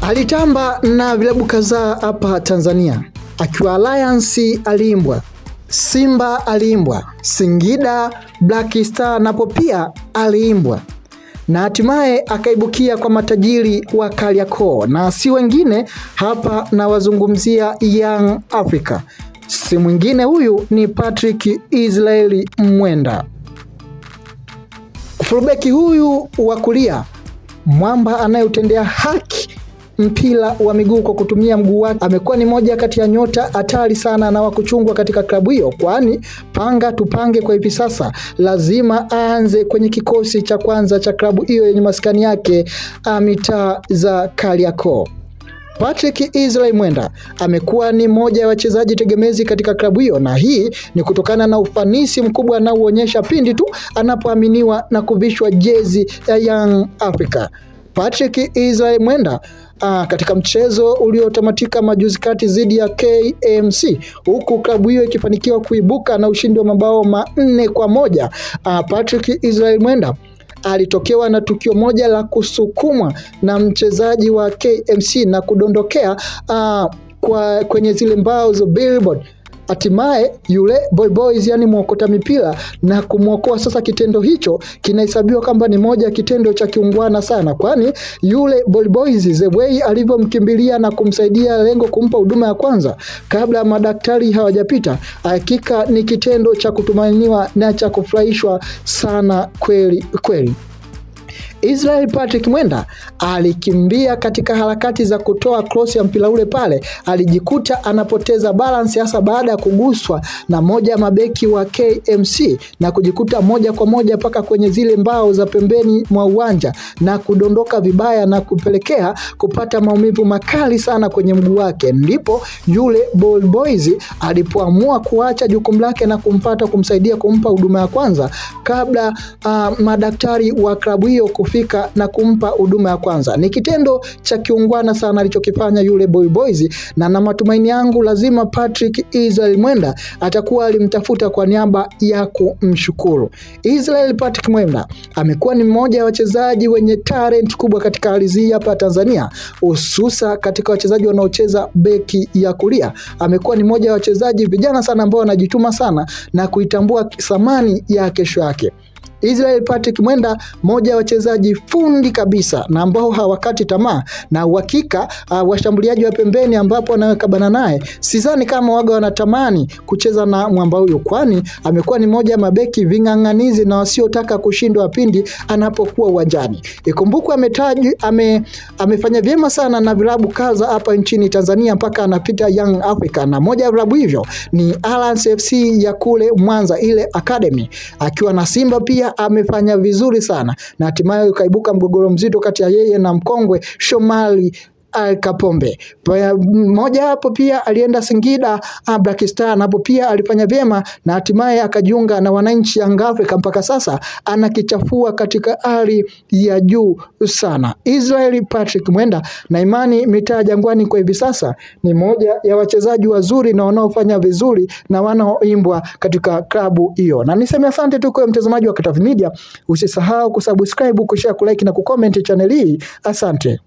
Alitamba na vilabu kadhaa hapa Tanzania. Akiwa Alliance aliimbwa, Simba aliimbwa, Singida Black Star napo pia aliimbwa. Na hatimaye akaibukia kwa matajiri wa Kariakoo, na si wengine hapa na wazungumzia Young Africa. Si mwingine huyu ni Patrick Israel Mwenda. Fullback huyu wa kulia, mwamba anayetendea haki mpira wa miguu kwa kutumia mguu wake, amekuwa ni moja kati ya nyota hatari sana na wakuchungwa katika klabu hiyo, kwani panga tupange kwa hivi sasa lazima aanze kwenye kikosi cha kwanza cha klabu hiyo yenye maskani yake mitaa za Kariakoo. Patrick Israel Mwenda amekuwa ni moja ya wachezaji tegemezi katika klabu hiyo, na hii ni kutokana na ufanisi mkubwa anaoonyesha pindi tu anapoaminiwa na kuvishwa jezi ya Young Africa. Patrick Israel Mwenda katika mchezo uliotamatika majuzi kati dhidi ya KMC, huku klabu hiyo ikifanikiwa kuibuka na ushindi wa mabao 4-1, Patrick Israel Mwenda alitokewa na tukio moja la kusukumwa na mchezaji wa KMC na kudondokea kwenye zile mbao za billboard. Hatimaye yule boys yani muokota mipira na kumuokoa. Sasa kitendo hicho kinahesabiwa kama ni moja kitendo cha kiungwana sana, kwani yule boys the way alivyomkimbilia na kumsaidia lengo kumpa huduma ya kwanza kabla madaktari hawajapita, hakika ni kitendo cha kutumainiwa na cha kufurahishwa sana kweli kweli. Israel Patrick Mwenda alikimbia katika harakati za kutoa cross ya mpira ule pale, alijikuta anapoteza balance hasa baada ya kuguswa na moja ya mabeki wa KMC na kujikuta moja kwa moja paka kwenye zile mbao za pembeni mwa uwanja na kudondoka vibaya na kupelekea kupata maumivu makali sana kwenye mguu wake. Ndipo yule boys alipoamua kuacha jukumu lake na kumsaidia kumpa huduma ya kwanza kabla madaktari wa klabu hiyo kufika na kumpa huduma ya kwanza. Ni kitendo cha kiungwana sana alichokifanya yule boys, na matumaini yangu lazima Patrick Israel Mwenda atakuwa alimtafuta kwa niaba ya kumshukuru. Israel Patrick Mwenda amekuwa ni mmoja wa wachezaji wenye talent kubwa katika ardhi hapa Tanzania, hususa katika wachezaji wanaocheza beki ya kulia. Amekuwa ni mmoja wa wachezaji vijana sana ambao wanajituma sana na kuitambua thamani ya kesho yake. Israel Patrick Mwenda moja wa wachezaji fundi kabisa na ambao hawakati tamaa, na uhakika washambuliaji wa pembeni ambapo anaweka bana naye, sidhani kama waga wanatamani kucheza na mwamba huyo, kwani amekuwa ni moja mabeki ving'ang'anizi na wasiotaka kushindwa pindi anapokuwa uwanjani. Ikumbukwe amefanya vyema sana na vilabu kaza hapa nchini Tanzania mpaka anapita Young Africa, na moja ya vilabu hivyo ni Alliance FC ya kule Mwanza, ile academy. Akiwa na Simba pia amefanya vizuri sana, na hatimaye ukaibuka mgogoro mzito kati ya yeye na mkongwe Shomari Kapombe. Mmoja hapo pia alienda Singida Black Star, hapo pia alifanya vyema na hatimaye akajiunga na wananchi Young Africa. Mpaka sasa anakichafua katika hali ya juu sana. Israel Patrick Mwenda na imani mitaa Jangwani kwa hivi sasa ni moja ya wachezaji wazuri na wanaofanya vizuri na wanaoimbwa katika klabu hiyo. Na niseme asante tu kwa mtazamaji wa Katavi Media, usisahau kusubscribe, kushare, kulike na kucomment channel hii. Asante.